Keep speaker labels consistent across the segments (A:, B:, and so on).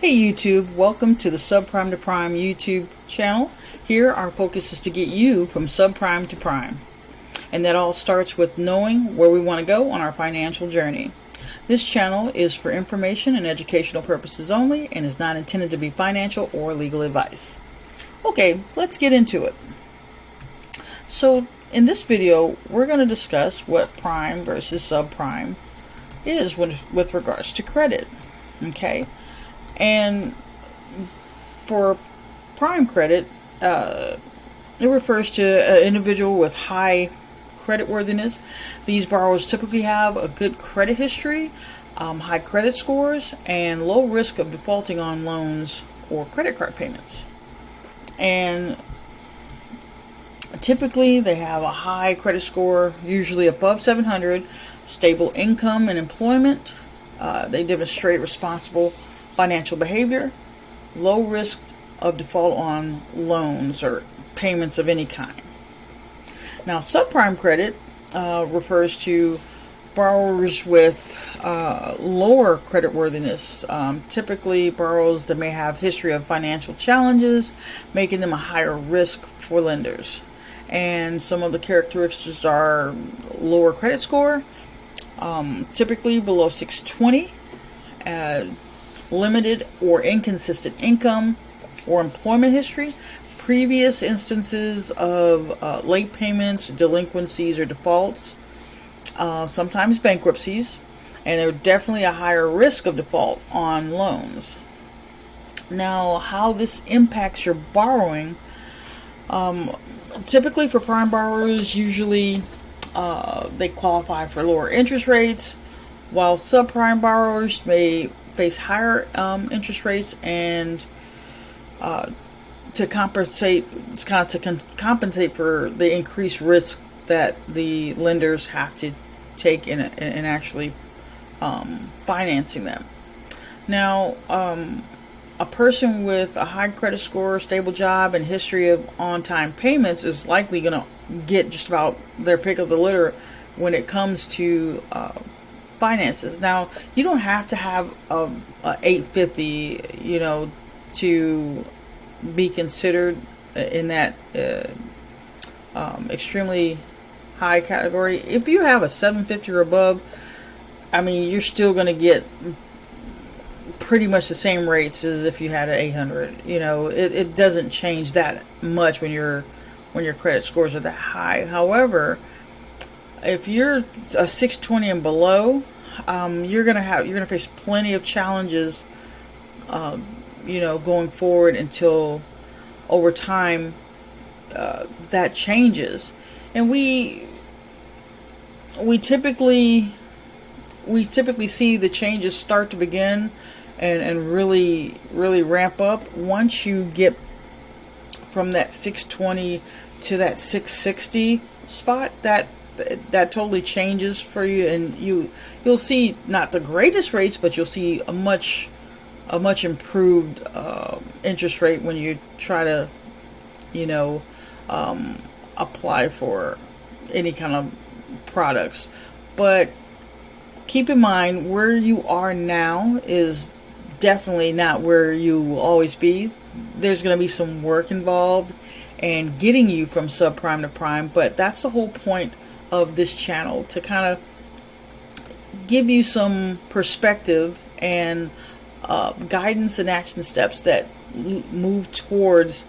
A: Hey YouTube, welcome to the Subprime to Prime YouTube channel. Here our focus is to get you from subprime to prime. And that all starts with knowing where we want to go on our financial journey. This channel is for information and educational purposes only and is not intended to be financial or legal advice. Okay, let's get into it. So in this video, we're going to discuss what prime versus subprime is with regards to credit. Okay? And for prime credit, it refers to an individual with high creditworthiness. These borrowers typically have a good credit history, high credit scores, and low risk of defaulting on loans or credit card payments. And typically they have a high credit score, usually above 700, stable income and employment. They demonstrate responsible financial behavior, low risk of default on loans or payments of any kind. Now, subprime credit refers to borrowers with lower creditworthiness, typically borrowers that may have history of financial challenges, making them a higher risk for lenders. And some of the characteristics are lower credit score, typically below 620, limited or inconsistent income or employment history, previous instances of late payments, delinquencies, or defaults, sometimes bankruptcies, and there's definitely a higher risk of default on loans. Now, how this impacts your borrowing, typically for prime borrowers, usually they qualify for lower interest rates, while subprime borrowers may face higher interest rates, and to compensate, compensate for the increased risk that the lenders have to take in actually financing them. Now, a person with a high credit score, stable job, and history of on-time payments is likely going to get just about their pick of the litter when it comes to finances. Now, you don't have to have a 850, to be considered in that extremely high category. If you have a 750 or above, I mean, you're still going to get pretty much the same rates as if you had an 800. It doesn't change that much when your credit scores are that high. However, if you're a 620 and below, you're gonna face plenty of challenges, going forward until over time that changes. And we typically see the changes start to begin and really ramp up once you get from that 620 to that 660 spot. That totally changes for you, and you'll see not the greatest rates, but you'll see a much improved interest rate when you try to apply for any kind of products. But keep in mind, where you are now is definitely not where you will always be. There's going to be some work involved and getting you from subprime to prime, but that's the whole point of this channel, to kind of give you some perspective and guidance and action steps that move towards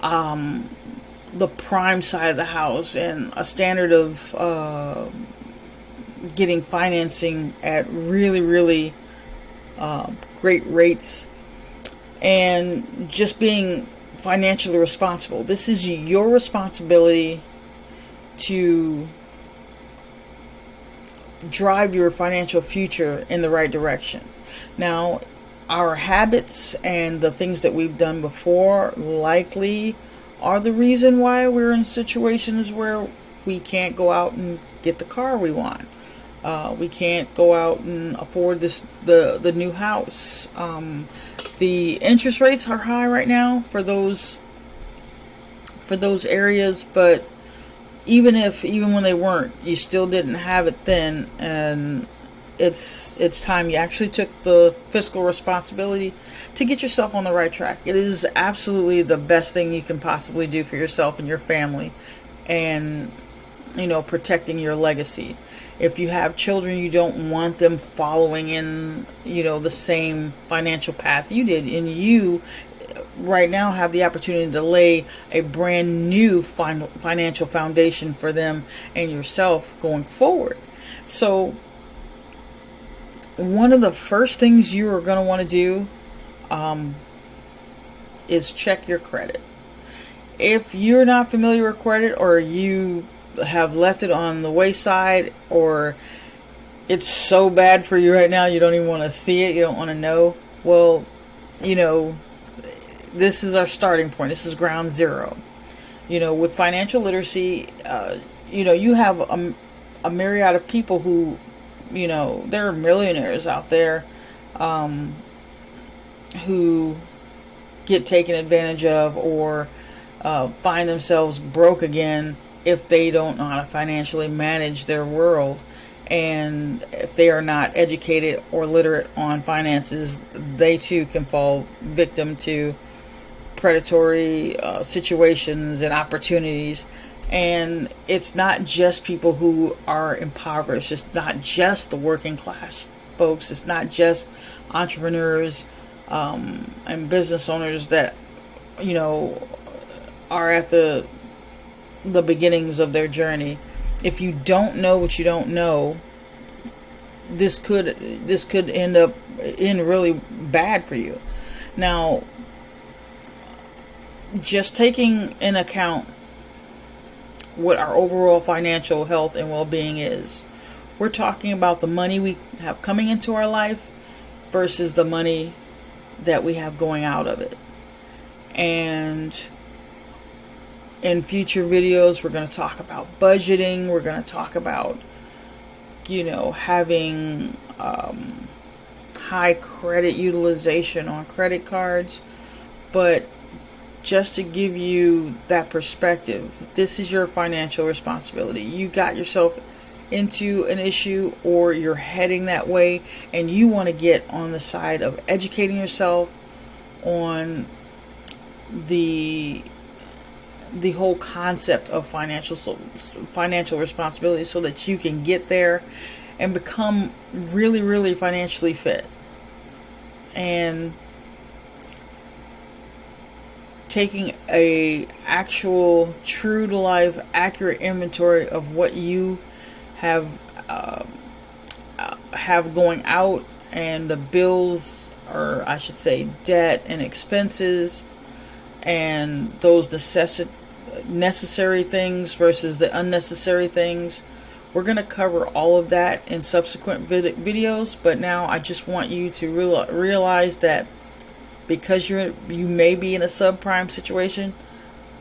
A: the prime side of the house and a standard of getting financing at really great rates and just being financially responsible. This is your responsibility to drive your financial future in the right direction. Now, our habits and the things that we've done before likely are the reason why we're in situations where we can't go out and get the car we want. We can't go out and afford the new house. The interest rates are high right now for those areas, but even when they weren't, you still didn't have it then, and it's time you actually took the fiscal responsibility to get yourself on the right track. It is absolutely the best thing you can possibly do for yourself and your family, and protecting your legacy. If you have children, you don't want them following in the same financial path you did, and you right now have the opportunity to lay a brand new financial foundation for them and yourself going forward. So one of the first things you are going to want to do is check your credit. If you're not familiar with credit, or you have left it on the wayside, or it's so bad for you right now you don't even want to see it, you don't want to know, well, this is our starting point. This is ground zero. With financial literacy, you have a myriad of people who, there are millionaires out there who get taken advantage of, or find themselves broke again if they don't know how to financially manage their world. And if they are not educated or literate on finances, they too can fall victim to predatory situations and opportunities. And it's not just people who are impoverished. It's not just the working class folks. It's not just entrepreneurs and business owners that are at the beginnings of their journey. If you don't know what you don't know, this could end up in really bad for you. Now, just taking in account what our overall financial health and well-being is, we're talking about the money we have coming into our life versus the money that we have going out of it. And in future videos, we're going to talk about budgeting. We're going to talk about, having high credit utilization on credit cards. But just to give you that perspective, this is your financial responsibility. You got yourself into an issue, or you're heading that way, and you want to get on the side of educating yourself on the whole concept of financial responsibility, so that you can get there and become really, really financially fit. And taking a actual, true to life, accurate inventory of what you have going out, and the bills, or I should say debt and expenses, and those necessary things versus the unnecessary things. We're going to cover all of that in subsequent videos, but now I just want you to realize that because you may be in a subprime situation,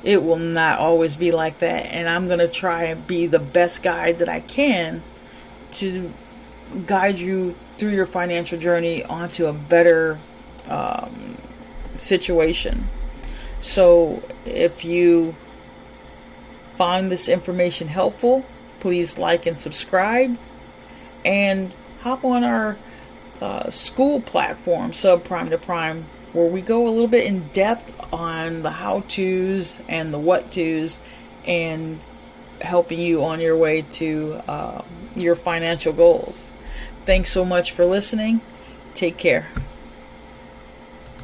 A: it will not always be like that. And I'm going to try and be the best guide that I can to guide you through your financial journey onto a better situation. So if you find this information helpful, please like and subscribe, and hop on our Skool platform, Subprime to Prime, where we go a little bit in depth on the how-tos and the what-tos, and helping you on your way to your financial goals. Thanks so much for listening. Take care.